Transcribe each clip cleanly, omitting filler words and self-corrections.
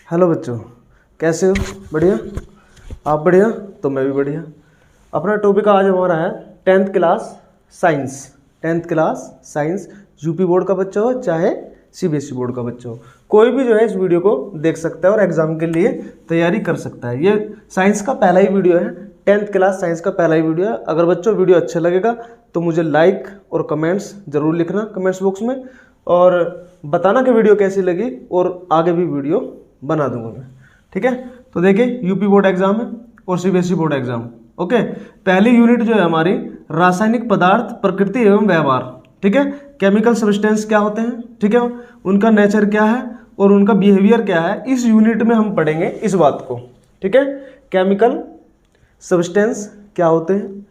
Hello बच्चों, कैसे हो? बढ़िया? आप बढ़िया? तो मैं भी बढ़िया। अपना टॉपिक आज हमारा है 10th class science. 10th class science UP board का बच्चा हो चाहे सीबीएसई बोर्ड का बच्चा हो, कोई भी जो है इस वीडियो को देख सकता है और एग्जाम के लिए तैयारी कर सकता है। ये साइंस का पहला ही वीडियो है, 10th क्लास साइंस का पहला ही वीडियो है। अगर बच्चों वीडियो अच्छा लगेगा तो मुझे लाइक और कमेंट्स जरूर लिखना कमेंट्स बॉक्स में, और बताना कि वीडियो कैसी लगी, और आगे भी वीडियो बना दूंगा मैं। ठीक है, तो देखिए यूपी बोर्ड एग्जाम है और सीबीएसई बोर्ड एग्जाम। ओके, पहली यूनिट जो है हमारी रासायनिक पदार्थ, प्रकृति एवं व्यवहार। ठीक है, केमिकल सब्सटेंस क्या होते हैं, ठीक है, उनका नेचर क्या है और उनका बिहेवियर क्या है, इस यूनिट में हम पढ़ेंगे इस बात को। ठीक है, केमिकल सब्सटेंस क्या होते हैं,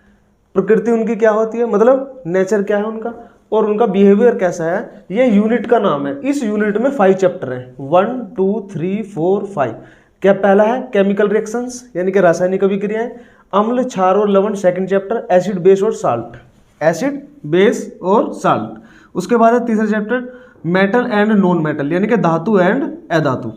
प्रकृति उनकी क्या होती है, मतलब नेचर क्या है उनका, और उनका बिहेवियर कैसा है, ये यूनिट का नाम है। इस यूनिट में 5 चैप्टर हैं, 1 2 3 4 5। क्या पहला है केमिकल रिएक्शंस यानी कि रासायनिक अभिक्रियाएं, अम्ल, क्षार और लवण सेकंड चैप्टर, एसिड बेस और साल्ट, एसिड बेस और साल्ट। उसके बाद है तीसरा chapter metal and non metal यानी कि धातु एंड अधातु।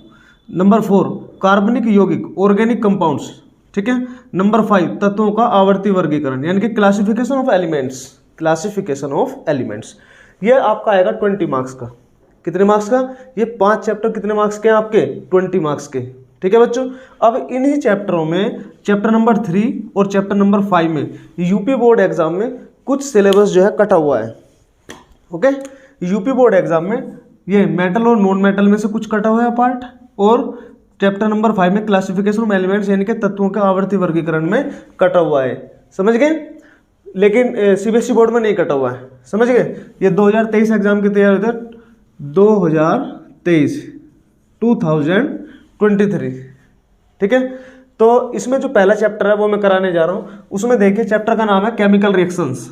नंबर 4 कार्बनिक यौगिक ऑर्गेनिक कंपाउंड्स। ठीक है, नंबर 5 तत्वों का आवर्ती वर्गीकरण यानी कि classification of elements, classification of elements. ये आपका आएगा 20 मार्क्स का। कितने मार्क्स का? ये 5 चैप्टर कितने मार्क्स के हैं आपके? 20 मार्क्स के। ठीक है बच्चों, अब इन्हीं चैप्टरों में चैप्टर नंबर 3 और चैप्टर नंबर 5 में यूपी बोर्ड एग्जाम में कुछ सिलेबस जो है कटा हुआ है। ओके, यूपी बोर्ड एग्जाम में ये मेटल और नॉन मेटल में से कुछ कटा हुआ है पार्ट, और चैप्टर नंबर 5 में क्लासिफिकेशन ऑफ एलिमेंट्स यानी कि तत्वों के आवर्ती वर्गीकरण में कटा हुआ है। समझ गए? लेकिन सीबीएसई बोर्ड में नहीं कटा हुआ है। समझ गए? ये 2023 एग्जाम की तैयारी होती है, 2023 2023। ठीक है, तो इसमें जो पहला चैप्टर है वो मैं कराने जा रहा हूँ। उसमें देखिए चैप्टर का नाम है केमिकल रिएक्शंस।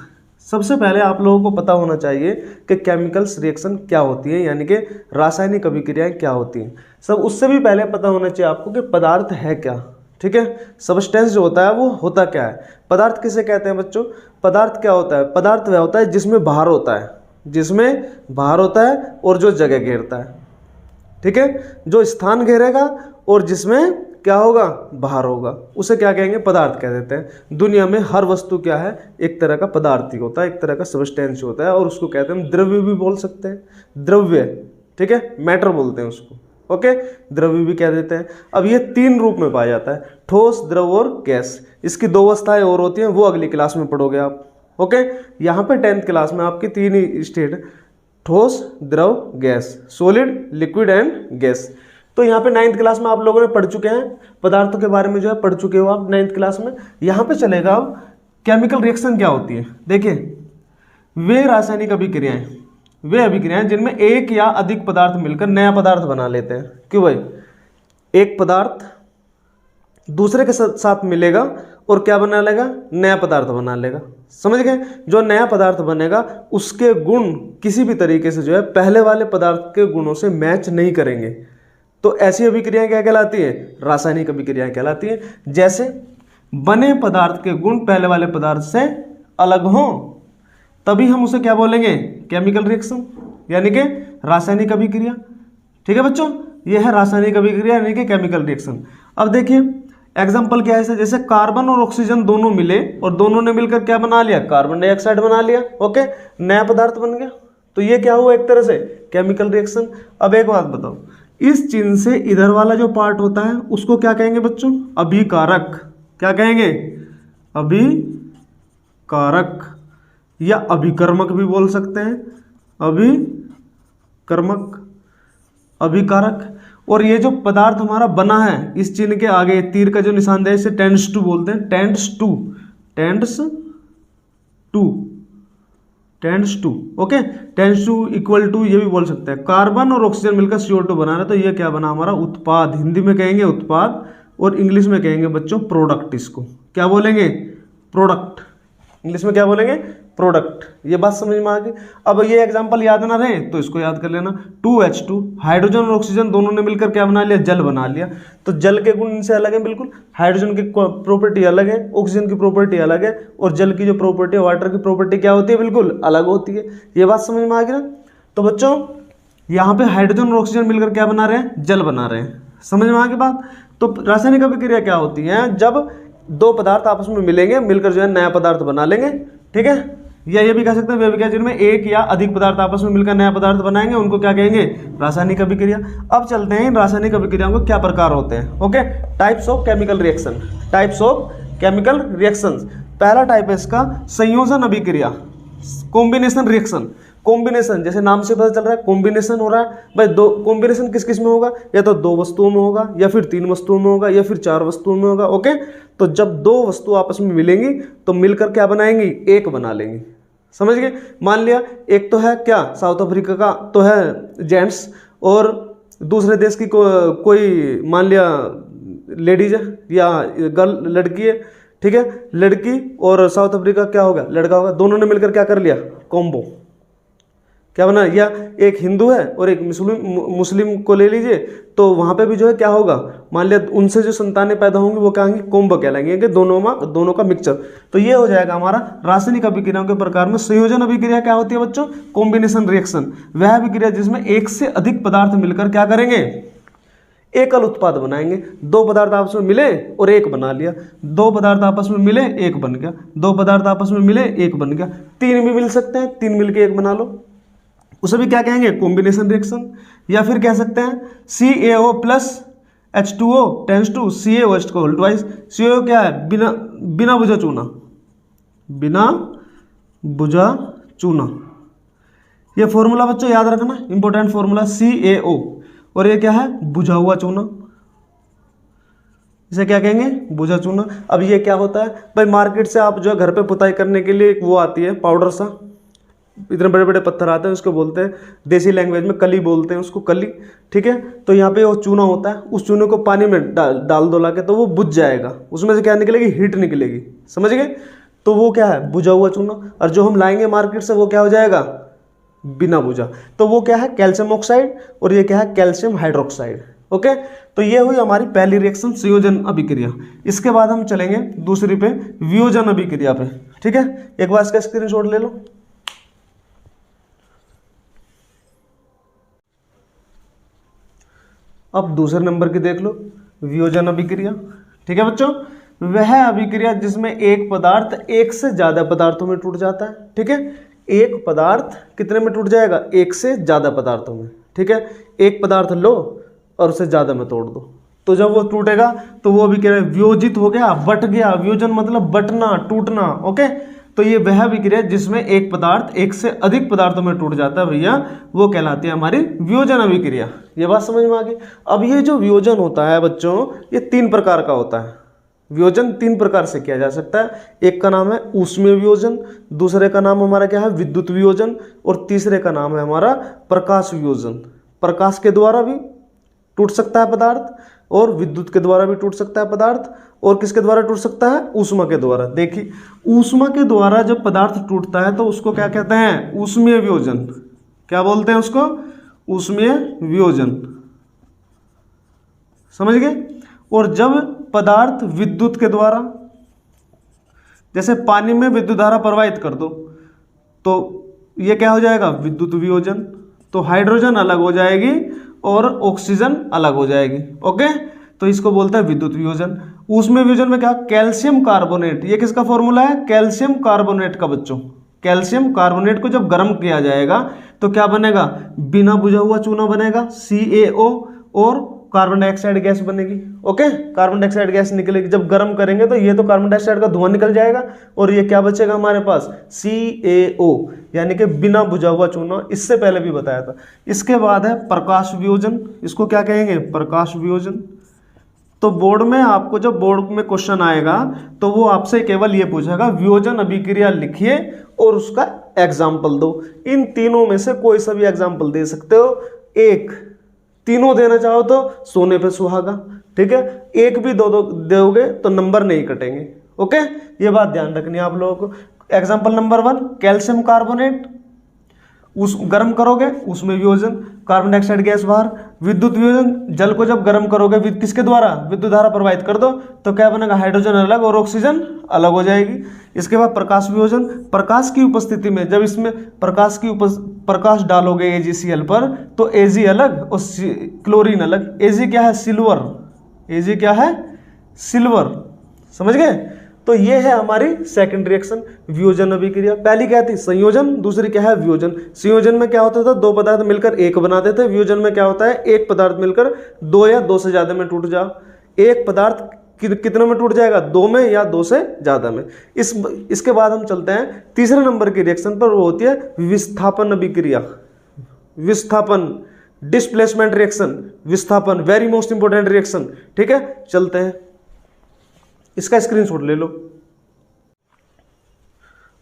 सबसे पहले आप लोगों को पता होना चाहिए कि केमिकल्स रिएक्शन क्या होती है, यानी कि रासायनिक अभिक्रियाएं क्या होती हैं। सब उससे भी पहले पता होना चाहिए आपको कि पदार्थ है क्या। ठीक है, सब्सटेंस जो होता है वो होता क्या है। पदार्थ किसे कहते हैं बच्चों? पदार्थ क्या होता है? पदार्थ वह होता है जिसमें बाहर होता है, जिसमें बाहर होता है और जो जगह घेरता है। ठीक है, जो स्थान घेरेगा और जिसमें क्या होगा? बाहर होगा, उसे क्या कहेंगे? पदार्थ कह देते हैं। दुनिया में हर वस्तु क्या है? एक तरह का पदार्थ ही होता है, एक तरह का सब्सटेंस होता है, और उसको कहते हैं, द्रव्य भी बोल सकते हैं, द्रव्य। ठीक है, मैटर बोलते हैं उसको। ओके, द्रव्य भी कह देते हैं। अब ये 3 रूप में पाया जाता है, ठोस, द्रव और गैस। इसकी 2 अवस्थाएं और होती हैं, वो अगली क्लास में पढ़ोगे आप। ओके, यहाँ पे 10th क्लास में आपकी 3 ही स्टेट, ठोस, द्रव, gas, solid, liquid and gas. तो यहाँ पे 9th क्लास में आप लोगों ने पढ़ चुके हैं, पदार्थों के बारे में जो है पढ़ चुके हो आप 9th क्लास में। यहाँ पे चलेगा अब केमिकल रिएक्शन क्या होती है। देखिए, वे रासायनिक अभिक्रियाएं, वे अभिक्रियाएं जिनमें एक या अधिक पदार्थ मिलकर नया पदार्थ बना लेते हैं। क्यों भाई? एक पदार्थ दूसरे के साथ मिलेगा और क्या बना लेगा? नया पदार्थ बना लेगा। समझ गए? जो नया पदार्थ बनेगा उसके गुण किसी भी तरीके से जो है पहले वाले पदार्थ के गुणों से मैच नहीं करेंगे। तो ऐसी अभिक्रियाएं क्या कहलाती है? रासायनिक अभिक्रियाएं कहलाती है। जैसे बने पदार्थ के गुण पहले वाले पदार्थ से अलग हों, तभी हम उसे क्या बोलेंगे? केमिकल रिएक्शन यानी कि रासायनिक अभिक्रिया। ठीक है बच्चों, यह है रासायनिक अभिक्रिया यानी कि केमिकल रिएक्शन। अब देखिए एग्जांपल क्या है, जैसे कार्बन और ऑक्सीजन दोनों मिले और दोनों ने मिलकर क्या बना लिया? कार्बन डाइऑक्साइड बना लिया। ओके, नया पदार्थ बन गया। तो ये क्या हुआ? एक तरह से केमिकल रिएक्शन। अब एक बात बताओ, इस चिन्ह से इधर वाला जो पार्ट होता है उसको क्या कहेंगे बच्चों? अभिकारक। क्या कहेंगे? अभिकारक या अभिकर्मक भी बोल सकते हैं, अभिकर्मक, अभिकारक। और ये जो पदार्थ हमारा बना है, इस चिन्ह के आगे तीर का जो निशान है इसे टेंड्स टू बोलते हैं, tends to, tends to, tends to. Okay, tends to equal to ये भी बोल सकते हैं। कार्बन और ऑक्सीजन मिलकर CO2 बना रहा है, तो ये क्या बना हमारा? उत्पाद। हिंदी में कहेंगे उत्पाद और इंग्लिश में कहेंगे बच्चों प्रोडक्ट। इसको क्या बोलेंगे? प्रोडक्ट। इंग्लिश में क्या बोलेंगे? प्रोडक्ट। ये बात समझ में आ गई? अब ये एग्जांपल याद ना रहे तो इसको याद कर लेना। 2H2, हाइड्रोजन और ऑक्सीजन दोनों ने मिलकर क्या बना लिया? जल बना लिया। तो जल के गुण इनसे अलग है बिल्कुल। हाइड्रोजन की प्रॉपर्टी अलग है, ऑक्सीजन की प्रॉपर्टी अलग है, और जल की जो प्रॉपर्टी है, वाटर की प्रॉपर्टी क्या होती है? बिल्कुल अलग होती है। ये बात समझ में आ गई ना? तो बच्चों यहाँ पे हाइड्रोजन और ऑक्सीजन मिलकर क्या बना रहे हैं? जल बना रहे हैं। समझ में आ गई बात। तो रासायनिक अभिक्रिया क्या होती है, जब दो पदार्थ आपस में मिलेंगे, मिलकर जो है नया पदार्थ बना लेंगे, ठीक है, या ये भी कह सकते हैं वे अभिक्रिया जिनमें एक या अधिक पदार्थ आपस में मिलकर नया पदार्थ बनाएंगे, उनको क्या कहेंगे, रासायनिक अभिक्रिया। अब चलते हैं इन रासायनिक अभिक्रियाओं के क्या प्रकार होते हैं। Okay, types of chemical reaction, types of chemical reactions. पहला टाइप है इसका संयोजन अभिक्रिया, कॉम्बिनेशन रिएक्शन। कॉम्बिनेशन, जैसे नाम से पता चल रहा है कॉम्बिनेशन हो रहा है भाई। दो कॉम्बिनेशन किस किस में होगा, या तो दो वस्तुओं में होगा, या फिर तीन वस्तुओं में होगा, या फिर चार वस्तुओं में होगा। ओके, तो जब दो वस्तु आपस में मिलेंगी तो मिलकर क्या बनाएंगी, एक बना लेंगी। समझ गए। मान लिया एक तो है क्या, साउथ अफ्रीका का तो है जेंट्स, और दूसरे देश की कोई मान लिया लेडीज है या गर्ल, लड़की है, ठीक है, लड़की और साउथ अफ्रीका क्या होगा, लड़का होगा। दोनों ने मिलकर क्या कर लिया, कॉम्बो, क्या बना। या एक हिंदू है और एक मुस्लिम को ले लीजिए, तो वहाँ पे भी जो है क्या होगा, मान लिया उनसे जो संतानें पैदा होंगी वो क्या होंगी, कॉम्बो कहलाएंगे, कि दोनों का मिक्सचर। तो ये हो जाएगा हमारा रासायनिक अभिक्रियाओं के प्रकार में। संयोजन अभिक्रिया क्या होती है बच्चों, कॉम्बिनेशन रिएक्शन, वह अभिक्रिया जिसमें एक से अधिक पदार्थ मिलकर क्या करेंगे, एकल उत्पाद बनाएंगे। दो पदार्थ आपस में मिले और एक बना लिया, दो पदार्थ आपस में मिले एक बन गया, दो पदार्थ आपस में मिले एक बन गया। तीन भी मिल सकते हैं, तीन मिलके एक बना लो, उसे भी क्या कहेंगे, कॉम्बिनेशन रिएक्शन। या फिर कह सकते हैं CaO plus H2O tends to CaOH को होल ट्वाइस। CaO क्या है, बिना बुझा चूना, बिना बुझा चूना। ये फॉर्मूला बच्चों याद रखना, इंपॉर्टेंट फॉर्मूला CaO। और ये क्या है, बुझा हुआ चूना, इसे क्या कहेंगे, बुझा चूना। अब ये क्या होता है भाई, मार्केट से आप जो है घर पे पुताई करने के लिए एक वो आती है पाउडर सा, इतने बड़े बड़े पत्थर आते हैं, उसको बोलते हैं देसी लैंग्वेज में कली बोलते हैं उसको, कली, ठीक है। तो यहाँ पे वो चूना होता है, उस चूने को पानी में डाल दो लाके, तो वो बुझ जाएगा, उसमें से क्या निकलेगी, हीट निकलेगी। समझ गए। तो वो क्या है, बुझा हुआ चूना। और जो हम लाएंगे मार्केट से वो क्या हो जाएगा, बिना बुझा। तो वो क्या है, कैल्शियम ऑक्साइड, और ये क्या है, कैल्शियम हाइड्रोक्साइड। ओके, तो ये हुई हमारी पहली रिएक्शन, संयोजन अभिक्रिया। इसके बाद हम चलेंगे दूसरी पे, वियोजन अभिक्रिया पे, ठीक है। एक बार इसका स्क्रीनशॉट ले लो। अब दूसरे नंबर की देख लो, वियोजन अभिक्रिया, ठीक है बच्चों। वह अभिक्रिया जिसमें एक पदार्थ एक से ज्यादा पदार्थों में टूट जाता है, ठीक है। एक पदार्थ कितने में टूट जाएगा, एक से ज्यादा पदार्थों में, ठीक है। एक पदार्थ लो और उसे ज्यादा में तोड़ दो, तो जब वो टूटेगा तो वो अभिक्रिया वियोजित हो गया, बट गया। वियोजन मतलब बटना, टूटना। ओके, तो ये वह अभिक्रिया जिसमें एक पदार्थ एक से अधिक पदार्थों में टूट जाता है भैया, वो कहलाती है हमारी वियोजन अभिक्रिया। ये बात समझ में आ गई। अब ये जो वियोजन होता है बच्चों, ये तीन प्रकार का होता है। वियोजन तीन प्रकार से किया जा सकता है। एक का नाम है ऊष्मीय वियोजन, दूसरे का नाम हमारा क्या है, विद्युत वियोजन, और तीसरे का नाम है हमारा प्रकाश वियोजन। प्रकाश के द्वारा भी टूट सकता है पदार्थ, और विद्युत के द्वारा भी टूट सकता है पदार्थ, और किसके द्वारा टूट सकता है, ऊष्मा के द्वारा। देखिए, ऊष्मा के द्वारा जब पदार्थ टूटता है तो उसको क्या कहते हैं, ऊष्मीय वियोजन। क्या बोलते हैं उसको, ऊष्मीय वियोजन। समझ गए। और जब पदार्थ विद्युत के द्वारा, जैसे पानी में विद्युत धारा प्रवाहित कर दो, तो ये क्या हो जाएगा, विद्युत वियोजन। तो हाइड्रोजन अलग हो जाएगी और ऑक्सीजन अलग हो जाएगी। ओके, तो इसको बोलते हैं विद्युत वियोजन। ऊष्मीय वियोजन में क्या, कैल्शियम कार्बोनेट, ये किसका फॉर्मूला है, कैल्शियम कार्बोनेट का बच्चों। कैल्शियम कार्बोनेट को जब गर्म किया जाएगा तो क्या बनेगा, बिना बुझा हुआ चूना बनेगा CaO, और कार्बन डाइऑक्साइड गैस बनेगी। ओके, कार्बन डाइऑक्साइड गैस निकलेगी। जब गर्म करेंगे तो ये तो कार्बन डाइऑक्साइड का धुआं निकल जाएगा, और ये क्या बचेगा हमारे पास, CaO, यानी कि बिना बुझा हुआ चूना। इससे पहले भी बताया था। इसके बाद है प्रकाश वियोजन। इसको क्या कहेंगे, प्रकाश वियोजन। तो बोर्ड में आपको जब बोर्ड में क्वेश्चन आएगा तो वो आपसे केवल ये पूछेगा, वियोजन अभिक्रिया लिखिए और उसका एग्जाम्पल दो। इन तीनों में से कोई सा भी एग्जाम्पल दे सकते हो। एक, तीनों देना चाहो तो सोने पे सुहागा, ठीक है। एक भी दो दोगे तो नंबर नहीं कटेंगे। ओके, ये बात ध्यान रखनी है आप लोगों को। एग्जाम्पल नंबर 1, कैल्शियम कार्बोनेट, उस गर्म करोगे उसमें वियोजन। कार्बन डाइऑक्साइड गैस बाहर। विद्युत वियोजन, जल को जब गर्म करोगे किसके द्वारा, विद्युत धारा प्रवाहित कर दो तो क्या बनेगा, हाइड्रोजन अलग और ऑक्सीजन अलग हो जाएगी। इसके बाद प्रकाश वियोजन, प्रकाश की उपस्थिति में जब इसमें प्रकाश डालोगे AgCl पर तो Ag अलग और क्लोरीन अलग। Ag क्या है, सिल्वर। Ag क्या है, सिल्वर। समझ गए। तो ये है हमारी सेकंड रिएक्शन, वियोजन अभिक्रिया। पहली क्या थी, संयोजन, दूसरी क्या है, वियोजन। संयोजन में क्या होता था, दो पदार्थ मिलकर एक बनाते थे। वियोजन में क्या होता है, एक पदार्थ मिलकर दो या दो से ज्यादा में टूट जा। एक पदार्थ कितने में टूट जाएगा, दो में या दो से ज्यादा में। इसके बाद हम चलते हैं तीसरे नंबर की रिएक्शन पर, वो होती है विस्थापन अभिक्रिया। विस्थापन, डिस्प्लेसमेंट रिएक्शन, विस्थापन, वेरी मोस्ट इंपोर्टेंट रिएक्शन। ठीक है, चलते हैं, इसका स्क्रीनशॉट ले लो।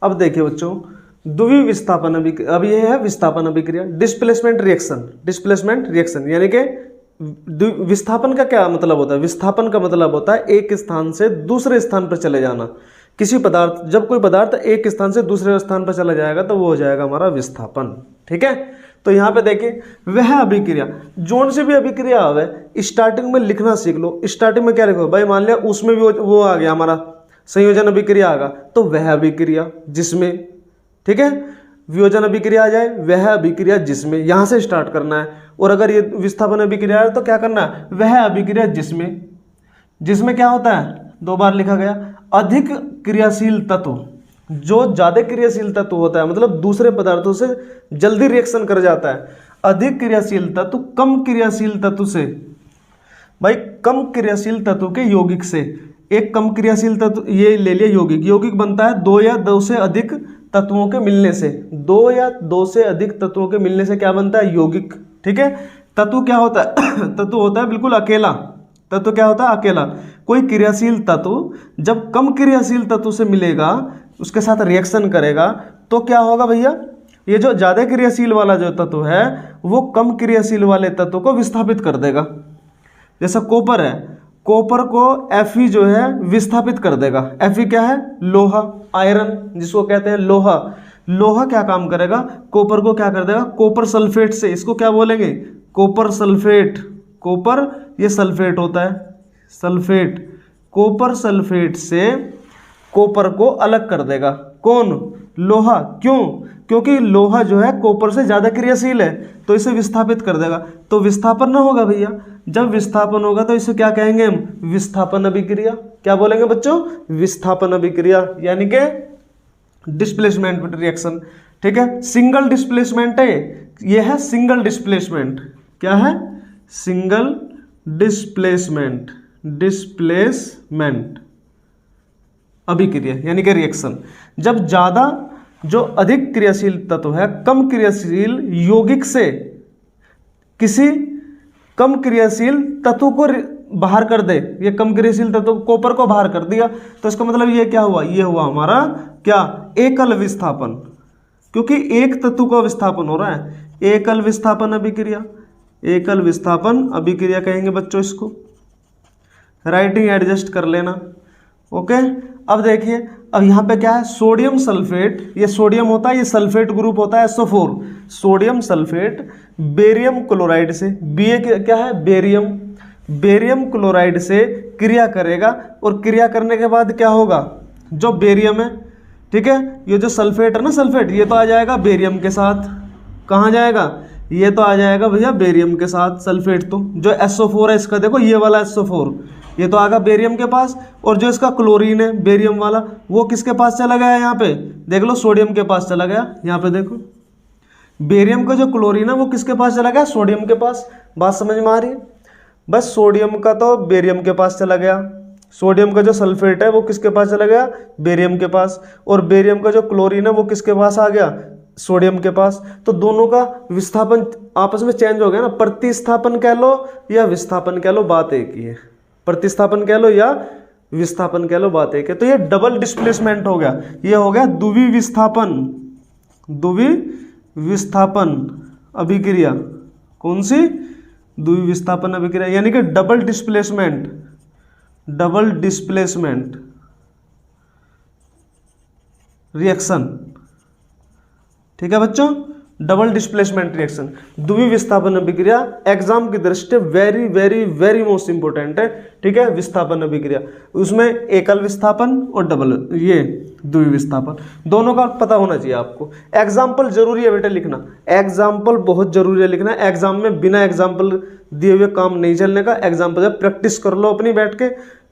अब देखिए बच्चों, द्वितीय विस्थापन अभिक्रिया, अब ये है विस्थापन अभिक्रिया। डिस्प्लेसमेंट रिएक्शन, डिस्प्लेसमेंट रिएक्शन यानी कि विस्थापन का क्या मतलब होता है, विस्थापन का मतलब होता है एक स्थान से दूसरे स्थान पर चले जाना। किसी पदार्थ, जब कोई पदार्थ एक स्थान से दूसरे स्थान पर चला जाएगा तो वो हो जाएगा हमारा विस्थापन। ठीक है, तो यहाँ पे देखिए वह अभिक्रिया, जोन से भी अभिक्रिया आवे, स्टार्टिंग में लिखना सीख लो। स्टार्टिंग में क्या लिखो भाई, मान लिया उसमें भी वो आ गया हमारा संयोजन अभिक्रिया आ गया, तो वह अभिक्रिया जिसमें, ठीक है, वियोजन अभिक्रिया आ जाए, वह अभिक्रिया जिसमें, यहां से स्टार्ट करना है। और अगर ये विस्थापन अभिक्रिया है तो क्या करना है, वह अभिक्रिया जिसमें, जिसमें क्या होता है, दो बार लिखा गया, अधिक क्रियाशील तत्व, जो ज्यादा क्रियाशील तत्व होता है, मतलब दूसरे पदार्थों से जल्दी रिएक्शन कर जाता है। अधिक क्रियाशील तत्व कम क्रियाशील तत्व से, भाई कम क्रियाशील तत्व के यौगिक से। एक कम क्रियाशील तत्व ये ले लिया यौगिक, यौगिक बनता है दो या दो से अधिक तत्वों के मिलने से। दो या दो से अधिक तत्वों के मिलने से क्या बनता है, यौगिक। ठीक है, तत्व क्या होता है तत्व होता है बिल्कुल अकेला। तत्व क्या होता है, अकेला। कोई क्रियाशील तत्व जब कम क्रियाशील तत्व से मिलेगा, उसके साथ रिएक्शन करेगा, तो क्या होगा भैया, ये जो ज्यादा क्रियाशील वाला जो तत्व है वो कम क्रियाशील वाले तत्व को विस्थापित कर देगा। जैसा कॉपर है, कॉपर को Fe जो है विस्थापित कर देगा। Fe क्या है, लोहा, आयरन जिसको कहते हैं लोहा। लोहा क्या काम करेगा, कॉपर को क्या कर देगा, कॉपर सल्फेट से, इसको क्या बोलेंगे, कॉपर सल्फेट। कॉपर ये सल्फेट होता है, सल्फेट, कॉपर सल्फेट से कॉपर को अलग कर देगा। कौन, लोहा। क्यों, क्योंकि लोहा जो है कॉपर से ज्यादा क्रियाशील है, तो इसे विस्थापित कर देगा। तो विस्थापन ना होगा भैया, जब विस्थापन होगा तो इसे क्या कहेंगे हम, विस्थापन अभिक्रिया। क्या बोलेंगे बच्चों, विस्थापन अभिक्रिया, यानी कि डिस्प्लेसमेंट रिएक्शन। ठीक है, सिंगल डिस्प्लेसमेंट है ये, है सिंगल डिस्प्लेसमेंट। क्या है, सिंगल डिस्प्लेसमेंट, डिस्प्लेसमेंट अभिक्रिया यानी कि रिएक्शन। जब ज्यादा, जो अधिक क्रियाशील तत्व है कम क्रियाशील यौगिक से किसी कम क्रियाशील तत्व को बाहर कर दे, ये कम क्रियाशील तत्व कॉपर को बाहर कर दिया, तो इसका मतलब ये क्या हुआ, ये हुआ हमारा क्या, एकल विस्थापन। क्योंकि एक तत्व का विस्थापन हो रहा है, एकल विस्थापन अभिक्रिया। एकल विस्थापन अभिक्रिया कहेंगे बच्चों इसको, राइटिंग एडजस्ट कर लेना। ओके, अब देखिए, अब यहाँ पे क्या है, सोडियम सल्फेट, ये सोडियम होता है, ये सल्फेट ग्रुप होता है SO4। Sodium sulphate barium chloride से, क्या है, बेरियम, बेरियम क्लोराइड से क्रिया करेगा, और क्रिया करने के बाद क्या होगा, जो बेरियम है, ठीक है, ये जो सल्फेट है ना, सल्फेट, ये तो आ जाएगा बेरियम के साथ। कहाँ जाएगा, ये तो आ जाएगा भैया बेरियम के साथ। सल्फेट तो जो SO4 है इसका, देखो ये वाला SO4, ये तो आगा बेरियम के पास, और जो इसका क्लोरीन है बेरियम वाला, वो किसके पास चला गया, यहाँ पे देख लो, सोडियम के पास चला गया। यहाँ पे देखो, बेरियम का जो क्लोरीन है वो किसके पास चला गया, सोडियम के पास। बात समझ में आ रही है, बस सोडियम का तो बेरियम के पास चला गया, सोडियम का जो सल्फेट है वो किसके पास चला गया, बेरियम के पास, और बेरियम का जो क्लोरीन है वो किसके पास आ गया, सोडियम के पास। तो दोनों का विस्थापन आपस में चेंज हो गया ना, प्रतिस्थापन कह लो या विस्थापन कह लो, बात एक ही है। प्रतिस्थापन कह लो या विस्थापन कह लो, बात एक है। तो ये डबल डिस्प्लेसमेंट हो गया, ये हो गया द्वितीय विस्थापन, द्वितीय विस्थापन अभिक्रिया। कौन सी, द्वितीय विस्थापन अभिक्रिया, यानी कि double displacement, double displacement reaction. ठीक है बच्चों, डबल डिस्प्लेसमेंट रिएक्शन, द्वि विस्थापन अभिक्रिया एग्जाम की दृष्टि very very very most important है, ठीक है। विस्थापन अभिक्रिया, उसमें एकल विस्थापन और डबल ये द्वि विस्थापन दोनों का पता होना चाहिए आपको। एग्जाम्पल जरूरी है बेटा लिखना, एग्जाम्पल बहुत जरूरी है लिखना। एग्जाम में बिना एग्जाम्पल दिए हुए काम नहीं चलने का। एग्जाम्पल जब प्रैक्टिस कर लो अपनी बैठ के,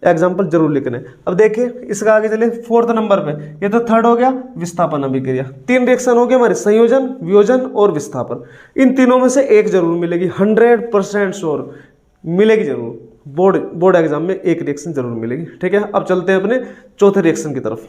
एग्जाम्पल जरूर लिखने। अब देखिए इसका आगे चले 4th नंबर पे, ये तो 3rd हो गया विस्थापन अभिक्रिया। 3 रिएक्शन हो गए हमारे, संयोजन, वियोजन और विस्थापन। इन तीनों में से एक जरूर मिलेगी, 100% श्योर मिलेगी जरूर। बोर्ड एग्जाम में एक रिएक्शन जरूर मिलेगी, ठीक है। अब चलते हैं अपने चौथे रिएक्शन की तरफ।